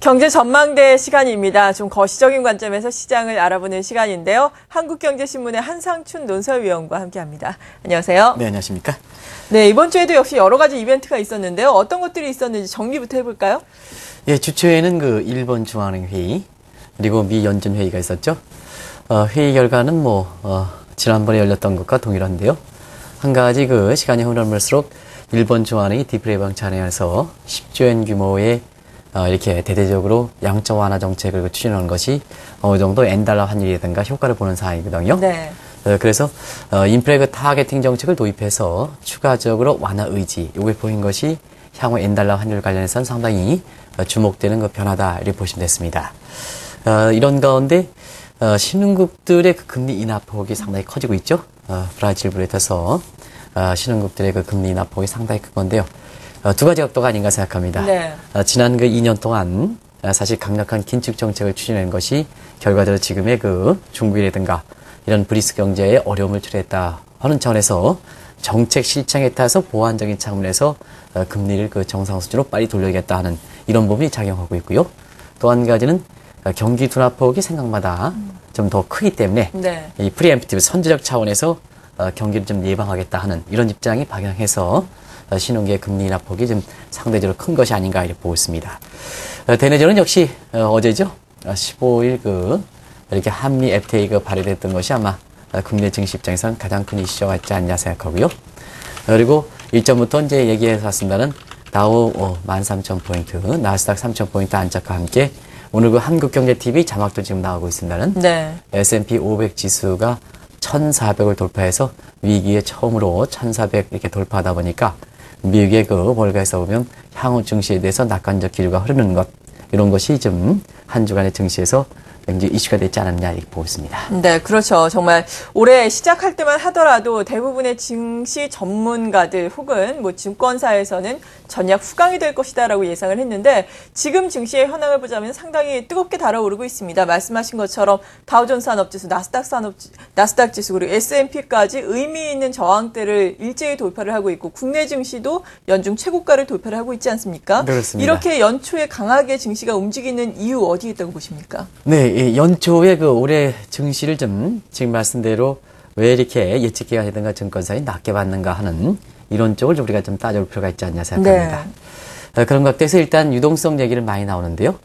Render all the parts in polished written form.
경제 전망대 시간입니다. 좀 거시적인 관점에서 시장을 알아보는 시간인데요. 한국경제신문의 한상춘 논설위원과 함께합니다. 안녕하세요. 네, 안녕하십니까? 네, 이번 주에도 역시 여러 가지 이벤트가 있었는데요. 어떤 것들이 있었는지 정리부터 해볼까요? 예, 주초에는 그 일본 중앙은행 회의 그리고 미 연준 회의가 있었죠. 회의 결과는 지난번에 열렸던 것과 동일한데요. 한 가지 그 시간이 흐르면서록 일본 중앙은행이 디플레 방침에서 10조엔 규모의 이렇게 대대적으로 양적 완화 정책을 추진하는 것이 어느 정도 엔달러 환율이라든가 효과를 보는 상황이거든요. 네. 그래서 인플레 타겟팅 정책을 도입해서 추가적으로 완화 의지, 이걸 보인 것이 향후 엔달러 환율 관련해서는 상당히 주목되는 그 변화다 이렇게 보시면 됐습니다. 이런 가운데 신흥국들의 그 금리 인하 폭이 상당히 커지고 있죠. 브라질부터 해서 신흥국들의 그 금리 인하 폭이 상당히 큰 건데요. 두 가지 각도가 아닌가 생각합니다. 네. 지난 그 2년 동안 사실 강력한 긴축 정책을 추진한 것이 결과적으로 지금의 그 중국이라든가 이런 브리스 경제에 어려움을 초래했다 하는 차원에서 정책 실정에 따라서 보완적인 측면에서 금리를 그 정상 수준으로 빨리 돌려야겠다 하는 이런 부분이 작용하고 있고요. 또 한 가지는 경기 둔화폭이 생각마다 좀 더 크기 때문에 네. 이 프리엠프티브 선제적 차원에서 경기를 좀 예방하겠다 하는 이런 입장이 방향해서 신흥계의 금리 인하 폭이 좀 상대적으로 큰 것이 아닌가 이렇게 보고 있습니다. 대내적으로는 역시 어제죠. 15일 이렇게 한미 FTA 발의됐던 것이 아마 국내 증시 입장에서는 가장 큰 이슈가 있지 않냐 생각하고요. 그리고 일전부터 이제 얘기해 왔습니다는 다우 13,000포인트, 나스닥 3,000포인트 안착과 함께 오늘 그 한국경제TV 자막도 지금 나오고 있습니다는 네. S&P 500 지수가 1,400을 돌파해서 위기에 처음으로 1,400 이렇게 돌파하다 보니까 미국의 그 월가에서 보면 향후 증시에 대해서 낙관적 기류가 흐르는 것, 이런 것이 좀 한 주간의 증시에서 굉장히 이슈가 되지 않았냐 이렇게 보고 있습니다. 네, 그렇죠. 정말 올해 시작할 때만 하더라도 대부분의 증시 전문가들 혹은 증권사에서는 전략 후강이 될 것이다라고 예상을 했는데 지금 증시의 현황을 보자면 상당히 뜨겁게 달아오르고 있습니다. 말씀하신 것처럼 다우존스 산업지수, 나스닥 지수 그리고 S&P까지 의미 있는 저항대를 일제히 돌파를 하고 있고 국내 증시도 연중 최고가를 돌파를 하고 있지 않습니까? 그렇습니다. 이렇게 연초에 강하게 증시가 움직이는 이유 어디에 있다고 보십니까? 네, 연초에 그 올해 증시를 좀 지금 말씀대로 왜 이렇게 예측기관이든가 증권사에 낮게 받는가 하는 이런 쪽을 우리가 좀 따져볼 필요가 있지 않냐 생각합니다. 네. 그런 것들에서 일단 유동성 얘기를 많이 나오는데요.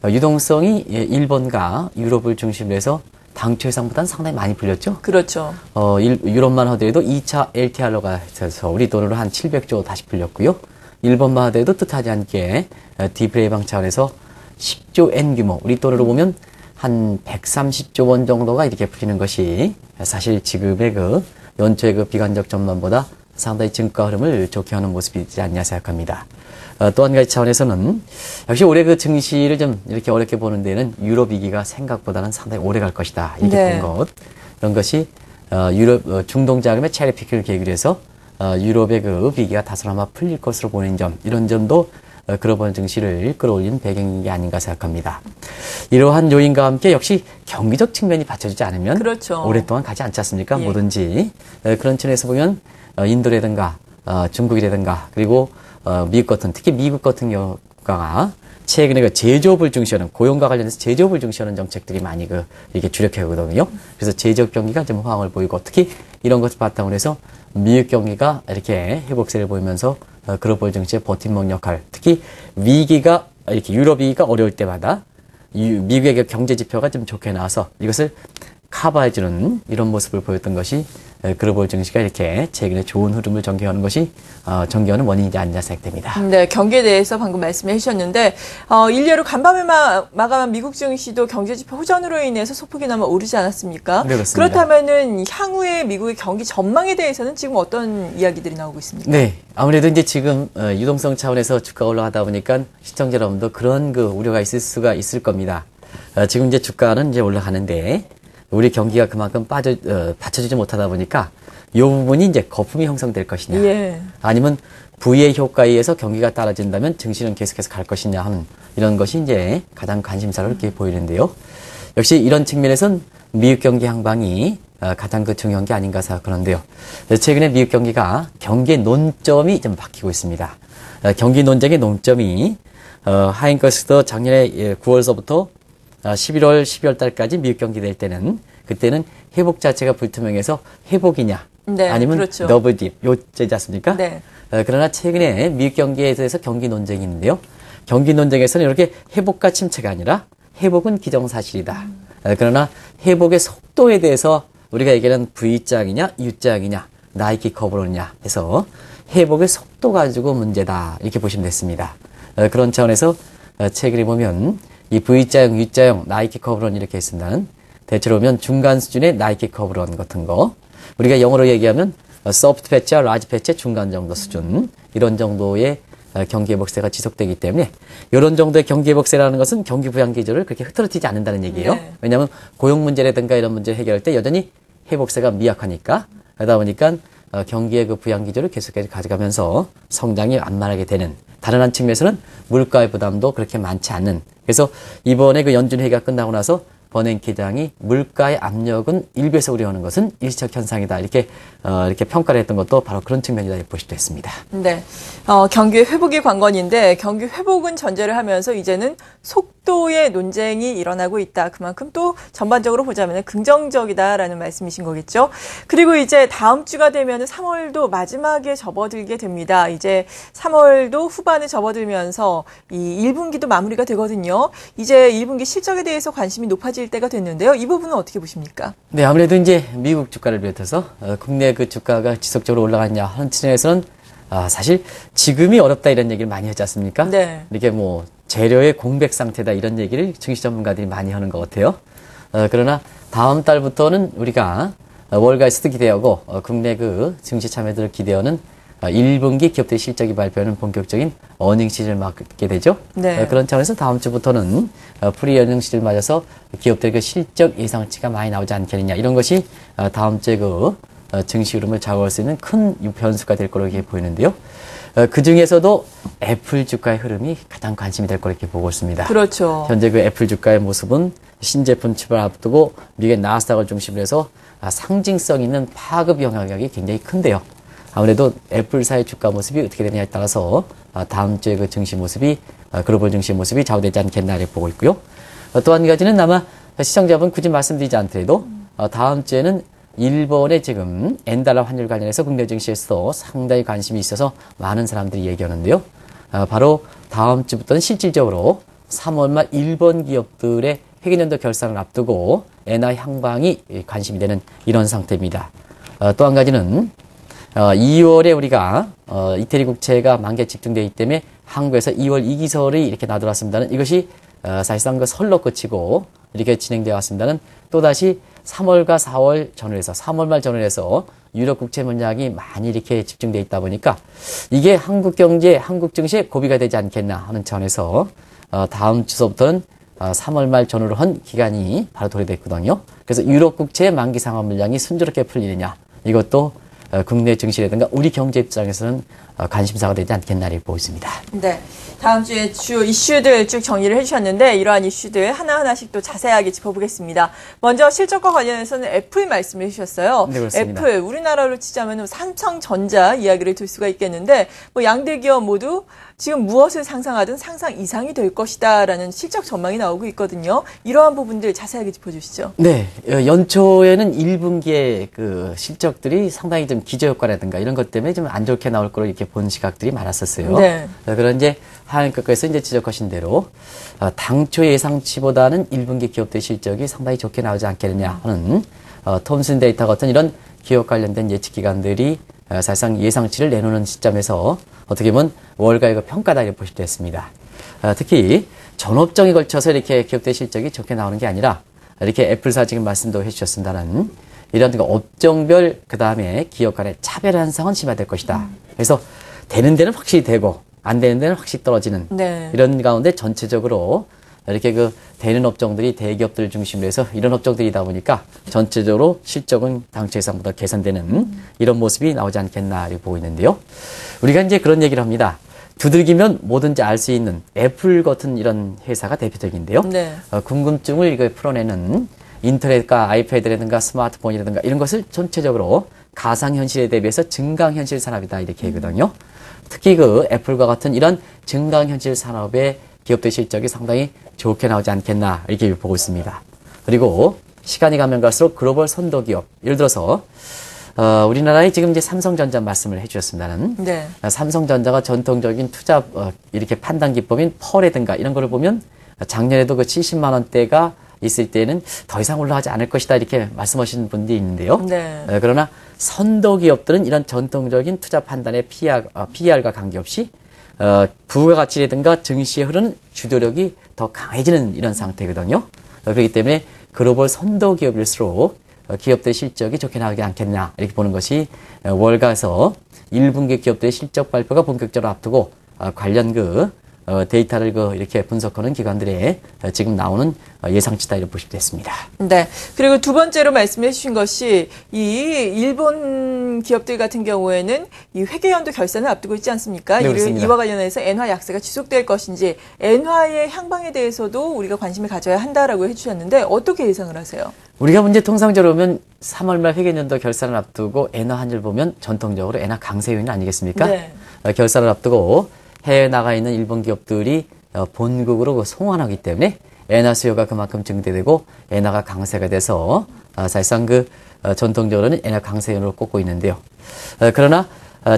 유동성이 일본과 유럽을 중심으로 해서 당초 예상보다는 상당히 많이 풀렸죠. 그렇죠. 유럽만 하더라도 2차 LTR로가 있어서 우리 돈으로 한 700조 다시 풀렸고요. 일본만 하더라도 뜻하지 않게 디플레 예방 차원에서 10조 엔 규모, 우리 돈으로 보면 한 130조 원 정도가 이렇게 풀리는 것이 사실 지금의 그 연초의 그 비관적 전망보다 상당히 증가 흐름을 좋게 하는 모습이지 않냐 생각합니다. 또 한 가지 차원에서는 역시 올해 그 증시를 좀 이렇게 어렵게 보는 데는 유럽 위기가 생각보다는 상당히 오래 갈 것이다. 이렇게 네. 본 것. 이런 것이 유럽 중동 자금의 체리 피킹을 계기로 해서 유럽의 그 위기가 다소나마 풀릴 것으로 보는 점, 이런 점도 글로벌 증시를 끌어올린 배경이 아닌가 생각합니다. 이러한 요인과 함께 역시 경기적 측면이 받쳐주지 않으면 그렇죠. 오랫동안 가지 않지 않습니까? 예. 뭐든지. 그런 측면에서 보면 인도라든가 중국이라든가 그리고 미국 같은, 특히 미국 같은 경우가 최근에 그 제조업을 중시하는, 고용과 관련해서 제조업을 중시하는 정책들이 많이 이렇게 주력해오거든요. 그래서 제조업 경기가 좀 호황을 보이고, 특히 이런 것을 바탕으로 해서 미국 경기가 이렇게 회복세를 보이면서 글로벌 증시의 버팀목 역할, 특히 위기가, 이렇게 유럽 위기가 어려울 때마다 미국의 그 경제 지표가 좀 좋게 나와서 이것을 커버해주는 이런 모습을 보였던 것이 글로벌 증시가 이렇게 최근에 좋은 흐름을 전개하는 것이 전개하는 원인이지 않냐 생각됩니다. 네, 경기에 대해서 방금 말씀해 주셨는데 일례로 간밤에 마감한 미국 증시도 경제지표 호전으로 인해서 소폭이나마 오르지 않았습니까? 네, 그렇습니다. 그렇다면은 향후의 미국의 경기 전망에 대해서는 지금 어떤 이야기들이 나오고 있습니까? 네, 아무래도 이제 지금 유동성 차원에서 주가가 올라가다 보니까 시청자 여러분도 그런 그 우려가 있을 수가 있을 겁니다. 지금 이제 주가는 이제 올라가는데 우리 경기가 그만큼 받쳐주지 못하다 보니까 이 부분이 이제 거품이 형성될 것이냐, 예. 아니면 부의 효과에 의해서 경기가 떨어진다면 증시는 계속해서 갈 것이냐 하는 이런 것이 이제 가장 관심사로 이렇게 보이는데요. 역시 이런 측면에서는 미국 경기 향방이 가장 중요한 게 아닌가 생각하는데요. 최근에 미국 경기가 경기의 논점이 좀 바뀌고 있습니다. 경기 논쟁의 논점이 하인커스도 작년에 9월서부터 11월, 12월 달까지 미국 경기 될 때는 그때는 회복 자체가 불투명해서 회복이냐 네, 아니면 그렇죠. 더블딥 요제지 않습니까? 네. 그러나 최근에 미국 경기에 대해서 경기 논쟁이 있는데요. 경기 논쟁에서는 이렇게 회복과 침체가 아니라 회복은 기정사실이다. 그러나 회복의 속도에 대해서 우리가 얘기하는 V자이냐 U자이냐 나이키 커브론이냐 해서 회복의 속도 가지고 문제다 이렇게 보시면 됐습니다. 그런 차원에서 책을 보면 이 V자형, U자형, 나이키 커브론 이렇게 있습니다는 대체로 보면 중간 수준의 나이키 커브론 같은 거 우리가 영어로 얘기하면 소프트 패치와 라지 패치의 중간 정도 수준 이런 정도의 경기 회복세가 지속되기 때문에 이런 정도의 경기 회복세라는 것은 경기 부양 기조를 그렇게 흐트러뜨리지 않는다는 얘기예요. 네. 왜냐하면 고용 문제라든가 이런 문제를 해결할 때 여전히 회복세가 미약하니까 그러다 보니까 경기의 그 부양 기조를 계속해서 가져가면서 성장이 완만하게 되는 다른 한 측면에서는 물가의 부담도 그렇게 많지 않는 그래서 이번에 그 연준 회의가 끝나고 나서 버냉키 장이 물가의 압력은 1배에서 우려하는 것은 일시적 현상이다. 이렇게 평가를 했던 것도 바로 그런 측면이다. 이렇게 보시도 했습니다. 네. 경기 회복이 관건인데 경기 회복은 전제를 하면서 이제는 속도의 논쟁이 일어나고 있다. 그만큼 또 전반적으로 보자면 긍정적이다라는 말씀이신 거겠죠. 그리고 이제 다음 주가 되면 3월도 마지막에 접어들게 됩니다. 이제 3월도 후반에 접어들면서 이 1분기도 마무리가 되거든요. 이제 1분기 실적에 대해서 관심이 높아질 때가 됐는데요. 이 부분은 어떻게 보십니까? 네, 아무래도 이제 미국 주가를 비롯해서 국내 그 주가가 지속적으로 올라갔냐 하는 측면에서는 사실 지금이 어렵다 이런 얘기를 많이 하지 않습니까? 네. 이렇게 뭐 재료의 공백 상태다 이런 얘기를 증시 전문가들이 많이 하는 것 같아요. 그러나 다음 달부터는 우리가 월가에서도 기대하고 국내 그 증시 참여들을 기대하는 1분기 기업들의 실적이 발표하는 본격적인 어닝 시즌을 맞게 되죠. 네. 그런 차원에서 다음 주부터는 프리 어닝 시즌을 맞아서 기업들의 그 실적 예상치가 많이 나오지 않겠느냐 이런 것이 다음 주에 그 증시 흐름을 좌우할 수 있는 큰 변수가 될 거로 이렇게 보이는데요. 그 중에서도 애플 주가의 흐름이 가장 관심이 될 거로 이렇게 보고 있습니다. 그렇죠. 현재 그 애플 주가의 모습은 신제품 출발 앞두고 미국의 나스닥을 중심으로 해서 상징성 있는 파급 영향력이 굉장히 큰데요. 아무래도 애플사의 주가 모습이 어떻게 되느냐에 따라서 다음 주에 그 증시 모습이 글로벌 증시 모습이 좌우되지 않겠나 이렇게 보고 있고요. 또 한 가지는 아마 시청자분 굳이 말씀드리지 않더라도 다음 주에는 일본의 지금 엔달러 환율 관련해서 국내 증시에서 상당히 관심이 있어서 많은 사람들이 얘기하는데요. 바로 다음 주부터는 실질적으로 3월 말 일본 기업들의 회계연도 결산을 앞두고 엔화 향방이 관심이 되는 이런 상태입니다. 또 한 가지는 2월에 우리가 이태리 국채가 만기에 집중되기 때문에 한국에서 2월 2기설이 이렇게 나돌았습니다는 이것이 사실상 그 설로 끝이고 이렇게 진행되어 왔습니다는 또다시 3월과 4월 전후에서 3월 말 전후에서 유럽 국채 물량이 많이 이렇게 집중되어 있다 보니까 이게 한국 경제, 한국 증시에 고비가 되지 않겠나 하는 차원에서 다음 주서부터는 3월 말 전후로 한 기간이 바로 도래됐거든요. 그래서 유럽 국채의 만기 상환 물량이 순조롭게 풀리느냐 이것도 국내 증시라든가 우리 경제 입장에서는 관심사가 되지 않겠나 이렇게 보고 있습니다. 네. 다음 주에 주 이슈들 쭉 정리를 해주셨는데 이러한 이슈들 하나하나씩 또 자세하게 짚어보겠습니다. 먼저 실적과 관련해서는 애플 말씀해 주셨어요. 네, 그렇습니다. 애플, 우리나라로 치자면 삼성전자 이야기를 들 수가 있겠는데 뭐 양대 기업 모두 지금 무엇을 상상하든 상상 이상이 될 것이다라는 실적 전망이 나오고 있거든요. 이러한 부분들 자세하게 짚어주시죠. 네, 연초에는 1분기의 그 실적들이 상당히 좀 기저효과라든가 이런 것 때문에 좀 안 좋게 나올 거로 이렇게 본 시각들이 많았었어요. 네. 그런 이제 하한가에서 이제 지적하신 대로 당초 예상치보다는 1분기 기업들 실적이 상당히 좋게 나오지 않겠느냐 하는 톰슨 데이터 같은 이런 기업 관련된 예측 기관들이 사실상 예상치를 내놓는 시점에서 어떻게 보면 월가의 평가다 이렇게 보실 수 있습니다. 특히 전업종에 걸쳐서 이렇게 기업들 실적이 좋게 나오는 게 아니라 이렇게 애플사 지금 말씀도 해주셨습니다는 이런 업종별 그 다음에 기업 간의 차별 현상은 심화될 것이다. 그래서 되는 데는 확실히 되고 안 되는 데는 확실히 떨어지는 네. 이런 가운데 전체적으로 이렇게 그 되는 업종들이 대기업들 중심으로 해서 이런 업종들이다 보니까 전체적으로 실적은 당초 예상보다 개선되는 이런 모습이 나오지 않겠나 이렇게 보고 있는데요. 우리가 이제 그런 얘기를 합니다. 두들기면 뭐든지 알 수 있는 애플 같은 이런 회사가 대표적인데요. 네. 궁금증을 이거 풀어내는 인터넷과 아이패드라든가 스마트폰이라든가 이런 것을 전체적으로 가상현실에 대비해서 증강현실 산업이다 이렇게 얘기거든요. 특히 그 애플과 같은 이런 증강현실 산업의 기업들의 실적이 상당히 좋게 나오지 않겠나 이렇게 보고 있습니다. 그리고 시간이 가면 갈수록 글로벌 선도 기업, 예를 들어서 우리나라에 지금 이제 삼성전자 말씀을 해주셨습니다는 네. 삼성전자가 전통적인 투자 이렇게 판단 기법인 펄이든가 이런 거를 보면 작년에도 그 70만 원대가 있을 때는 더 이상 올라가지 않을 것이다 이렇게 말씀하시는 분들이 있는데요. 네. 그러나 선도 기업들은 이런 전통적인 투자 판단의 PER과 관계없이 부가가치라든가 증시에 흐르는 주도력이 더 강해지는 이런 상태거든요. 그렇기 때문에 글로벌 선도 기업일수록 기업들의 실적이 좋게 나가지 않겠나 이렇게 보는 것이 월가에서 1분기 기업들의 실적 발표가 본격적으로 앞두고 관련 데이터를 이렇게 분석하는 기관들의 지금 나오는 예상치다 이렇게 보시면 됐습니다. 네. 그리고 두 번째로 말씀해 주신 것이 이 일본 기업들 같은 경우에는 이 회계연도 결산을 앞두고 있지 않습니까? 네, 그렇습니다. 이와 관련해서 엔화 약세가 지속될 것인지 엔화의 향방에 대해서도 우리가 관심을 가져야 한다라고 해주셨는데 어떻게 예상을 하세요? 우리가 문제 통상적으로 보면 3월 말 회계연도 결산을 앞두고 엔화 환율 보면 전통적으로 엔화 강세 요인 아니겠습니까? 네. 결산을 앞두고 해외에 나가 있는 일본 기업들이 본국으로 송환하기 때문에 엔화 수요가 그만큼 증대되고 엔화가 강세가 돼서 사실상 전통적으로는 엔화 강세연으로 꼽고 있는데요. 그러나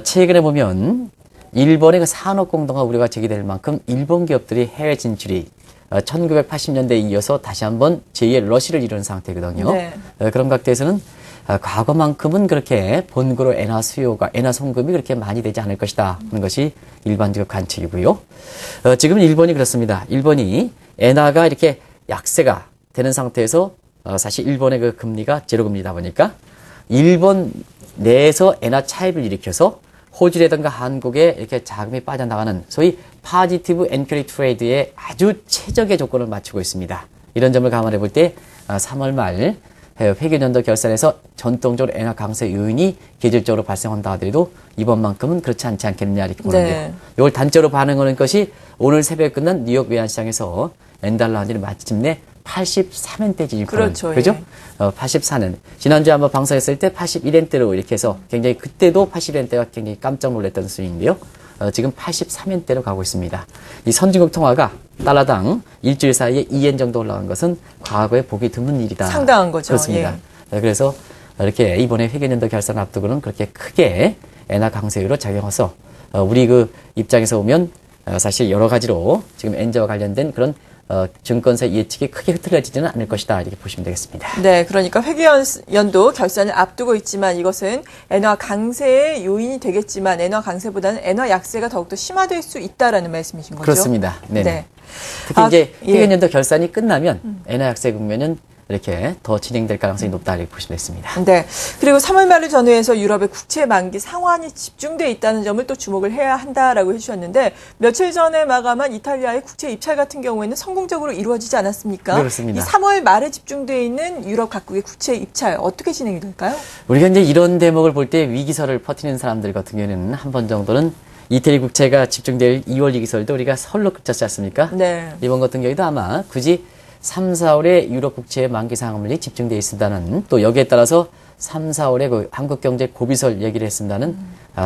최근에 보면 일본의 산업 공동화 우려가 제기될 만큼 일본 기업들이 해외 진출이 1980년대에 이어서 다시 한번 제2의 러시를 이루는 상태거든요. 네. 그런 각도에서는 과거만큼은 그렇게 본국으로 엔화 수요가, 엔화 송금이 그렇게 많이 되지 않을 것이다 하는 것이 일반적 관측이고요. 지금 일본이 그렇습니다. 일본이 엔화가 이렇게 약세가 되는 상태에서 사실 일본의 금리가 제로금리다 보니까 일본 내에서 엔화 차입을 일으켜서 호주라든가 한국에 이렇게 자금이 빠져나가는 소위 파지티브 엔큐리 트레이드에 아주 최적의 조건을 맞추고 있습니다. 이런 점을 감안해 볼 때 3월 말 회계연도 결산에서 전통적으로 엔화 강세 요인이 계절적으로 발생한다 하더라도 이번만큼은 그렇지 않지 않겠느냐 이렇게 보는데요. 네. 이걸 단적으로 반응하는 것이 오늘 새벽에 끝난 뉴욕 외환시장에서 엔달러 환율이 마침내 83엔대 진입하는 그렇죠. 그죠? 예. 84는 지난주에 한번 방송했을 때 81엔대로 이렇게 해서 굉장히 그때도 81엔대가 굉장히 깜짝 놀랐던 수준인데요. 지금 83엔대로 가고 있습니다. 이 선진국 통화가 달러당 일주일 사이에 2엔 정도 올라간 것은 과거에 보기 드문 일이다. 상당한 거죠. 그렇습니다. 그래서 이렇게 이번에 회계연도 결산 앞두고는 그렇게 크게 엔화 강세율로 작용해서 우리 입장에서 보면 사실 여러 가지로 지금 엔저와 관련된 그런 증권사 예측이 크게 흐트러지지는 않을 것이다 이렇게 보시면 되겠습니다. 네, 그러니까 회계연도 결산을 앞두고 있지만 이것은 엔화 강세의 요인이 되겠지만 엔화 강세보다는 엔화 약세가 더욱더 심화될 수 있다라는 말씀이신 거죠? 그렇습니다. 네네. 네. 특히 이제 예. 회계연도 결산이 끝나면 엔화 약세 국면은 이렇게 더 진행될 가능성이 높다 이렇게 보시면 되겠습니다. 네. 그리고 3월 말을 전후해서 유럽의 국채 만기 상환이 집중돼 있다는 점을 또 주목을 해야 한다라고 해주셨는데 며칠 전에 마감한 이탈리아의 국채 입찰 같은 경우에는 성공적으로 이루어지지 않았습니까? 그렇습니다. 이 3월 말에 집중돼 있는 유럽 각국의 국채 입찰 어떻게 진행이 될까요? 우리가 이제 이런 대목을 볼 때 위기설을 퍼뜨리는 사람들 같은 경우에는 한 번 정도는 이태리 국채가 집중될 2월 위기설도 우리가 설로 그쳤지 않습니까? 네. 이번 같은 경우에도 아마 굳이 3, 4월에 유럽 국채의 만기 상환물이 집중되어 있습니다는 또 여기에 따라서 3, 4월에 한국 경제 고비설 얘기를 했습니다는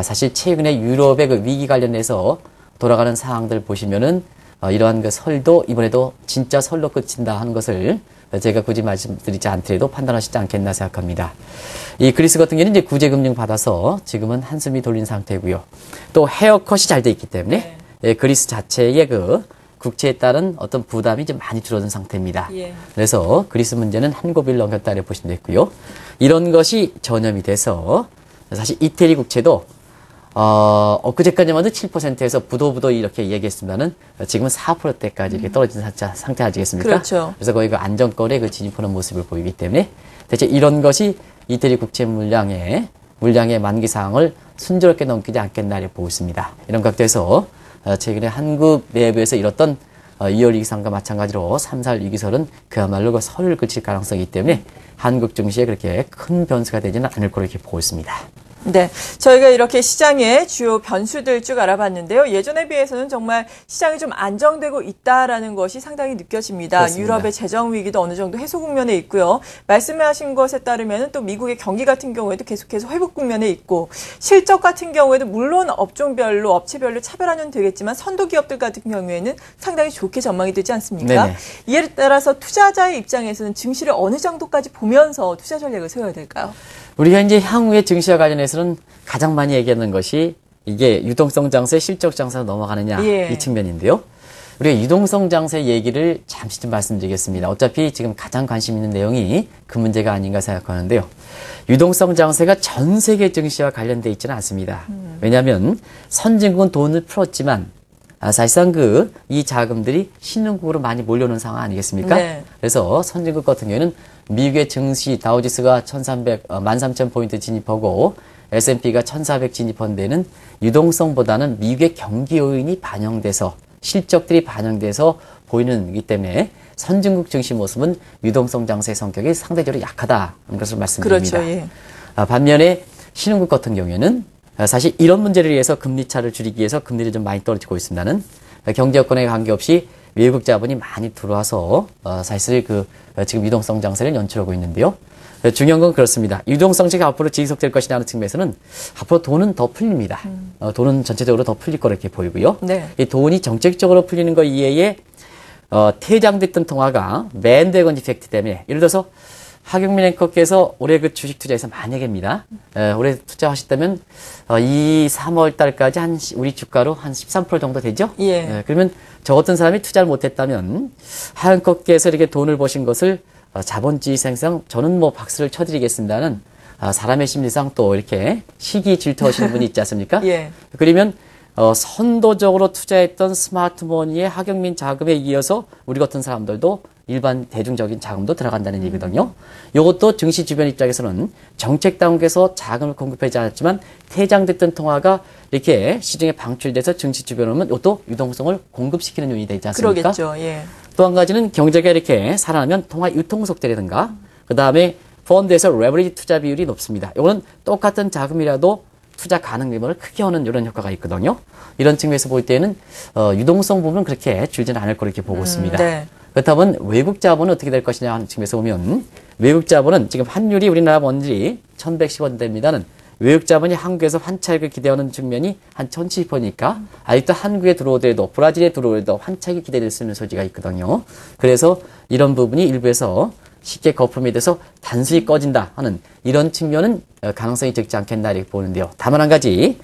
사실 최근에 유럽의 위기 관련해서 돌아가는 사항들 보시면은 이러한 설도 이번에도 진짜 설로 끝친다 하는 것을 제가 굳이 말씀드리지 않더라도 판단하시지 않겠나 생각합니다. 이 그리스 같은 경우는 이제 구제금융 받아서 지금은 한숨이 돌린 상태고요. 또 헤어컷이 잘 돼 있기 때문에 그리스 자체의 국채에 따른 어떤 부담이 좀 많이 줄어든 상태입니다. 예. 그래서 그리스 문제는 한 고비를 넘겼다 이렇게 보시면 되고요. 이런 것이 전염이 돼서 사실 이태리 국채도 엊그제까지만 해도 7%에서 부도부도 이렇게 얘기했습니다는 지금은 4%대까지 이렇게 떨어진 상태 아니겠습니까? 그렇죠. 그래서 거의 안정권에 진입하는 모습을 보이기 때문에 대체 이런 것이 이태리 국채 물량의 만기 사항을 순조롭게 넘기지 않겠나 이렇게 보고 있습니다. 이런 각도에서 최근에 한국 내부에서 이뤘던 2월 위기설과 마찬가지로 3, 4월 위기설은 그야말로 설을 그칠 가능성이 있기 때문에 한국 증시에 그렇게 큰 변수가 되지는 않을 거로 이렇게 보고 있습니다. 네, 저희가 이렇게 시장의 주요 변수들 쭉 알아봤는데요. 예전에 비해서는 정말 시장이 좀 안정되고 있다라는 것이 상당히 느껴집니다. 그렇습니다. 유럽의 재정 위기도 어느 정도 해소 국면에 있고요. 말씀하신 것에 따르면 또 미국의 경기 같은 경우에도 계속해서 회복 국면에 있고, 실적 같은 경우에도 물론 업종별로 업체별로 차별화는 되겠지만 선도 기업들 같은 경우에는 상당히 좋게 전망이 되지 않습니까? 네네. 이에 따라서 투자자의 입장에서는 증시를 어느 정도까지 보면서 투자 전략을 세워야 될까요? 우리가 이제 향후의 증시와 관련해서는 가장 많이 얘기하는 것이 이게 유동성 장세, 실적 장세로 넘어가느냐 예. 이 측면인데요. 우리가 유동성 장세 얘기를 잠시 좀 말씀드리겠습니다. 어차피 지금 가장 관심 있는 내용이 그 문제가 아닌가 생각하는데요. 유동성 장세가 전 세계 증시와 관련돼 있지는 않습니다. 왜냐하면 선진국은 돈을 풀었지만 사실상 이 자금들이 신흥국으로 많이 몰려오는 상황 아니겠습니까? 네. 그래서 선진국 같은 경우에는 미국의 증시 다우지수가 13,000포인트 진입하고 S&P가 1,400 진입한 데는 유동성보다는 미국의 경기 요인이 반영돼서 실적들이 반영돼서 보이는 거기 때문에 선진국 증시 모습은 유동성 장세 성격이 상대적으로 약하다는 것을 말씀드립니다. 그렇죠. 예. 반면에 신흥국 같은 경우에는 사실 이런 문제를 위해서 금리 차를 줄이기 위해서 금리를 좀 많이 떨어지고 있습니다는 경제 여건에 관계없이 외국 자본이 많이 들어와서 사실 지금 유동성 장세를 연출하고 있는데요. 중요한 건 그렇습니다. 유동성지가 앞으로 지속될 것이라는 측면에서는 앞으로 돈은 더 풀립니다. 돈은 전체적으로 더 풀릴 거로 이렇게 보이고요. 네. 이 돈이 정책적으로 풀리는 것 이외에 퇴장됐던 통화가 맨드래곤 이펙트 때문에 예를 들어서 하경민 앵커께서 올해 그 주식 투자에서 만약입니다. 올해 투자하셨다면 이 3월 달까지 우리 주가로 한 13% 정도 되죠? 예. 그러면 저 같은 사람이 투자를 못했다면 하경님께서 이렇게 돈을 버신 것을 자본주의 생성 저는 뭐 박수를 쳐드리겠습니다는 사람의 심리상 또 이렇게 시기 질투하시는 분이 있지 않습니까? 예. 그러면 선도적으로 투자했던 스마트머니의 하경민 자금에 이어서 우리 같은 사람들도 일반 대중적인 자금도 들어간다는 얘기거든요. 이것도 증시 주변 입장에서는 정책 당국에서 자금을 공급하지 않았지만 퇴장됐던 통화가 이렇게 시중에 방출돼서 증시 주변에 오면 이것도 유동성을 공급시키는 요인이 되지 않습니까? 그러겠죠. 예. 또 한 가지는 경제가 이렇게 살아나면 통화 유통 속도라든가 그 다음에 펀드에서 레버리지 투자 비율이 높습니다. 이거는 똑같은 자금이라도 투자 가능 규모를 크게 하는 이런 효과가 있거든요. 이런 측면에서 볼 때는 유동성 부분은 그렇게 줄지는 않을 거로 이렇게 보고 있습니다. 네. 그렇다면 외국 자본은 어떻게 될 것이냐 하는 측면에서 보면 외국 자본은 지금 환율이 우리나라 원리 1,110원대입니다는 외국 자본이 한국에서 환차익을 기대하는 측면이 한 1,070원이니까 아직도 한국에 들어오더라도 브라질에 들어오더라도 환차익이 기대될 수 있는 소지가 있거든요. 그래서 이런 부분이 일부에서 쉽게 거품이 돼서 단순히 꺼진다 하는 이런 측면은 가능성이 적지 않겠나 이렇게 보는데요. 다만 한 가지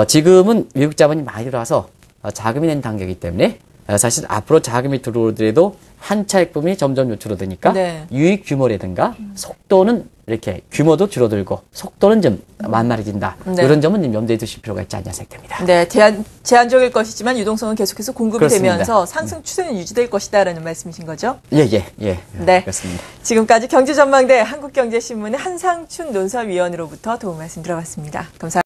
지금은 외국 자본이 많이 들어와서 자금이 낸 단계이기 때문에 사실 앞으로 자금이 들어오더라도 환차익 부분이 점점 줄어드니까 네. 유입 규모라든가 속도는 이렇게 규모도 줄어들고 속도는 좀 만만해진다. 네. 이런 점은 좀 염두에 두실 필요가 있지 않냐 생각됩니다. 네, 제한적일 것이지만 유동성은 계속해서 공급이 그렇습니다. 되면서 상승 추세는 유지될 것이다라는 말씀이신 거죠? 예. 네. 그렇습니다. 지금까지 경제전망대 한국경제신문의 한상춘 논설위원으로부터 도움 말씀 들어봤습니다. 감사합니다.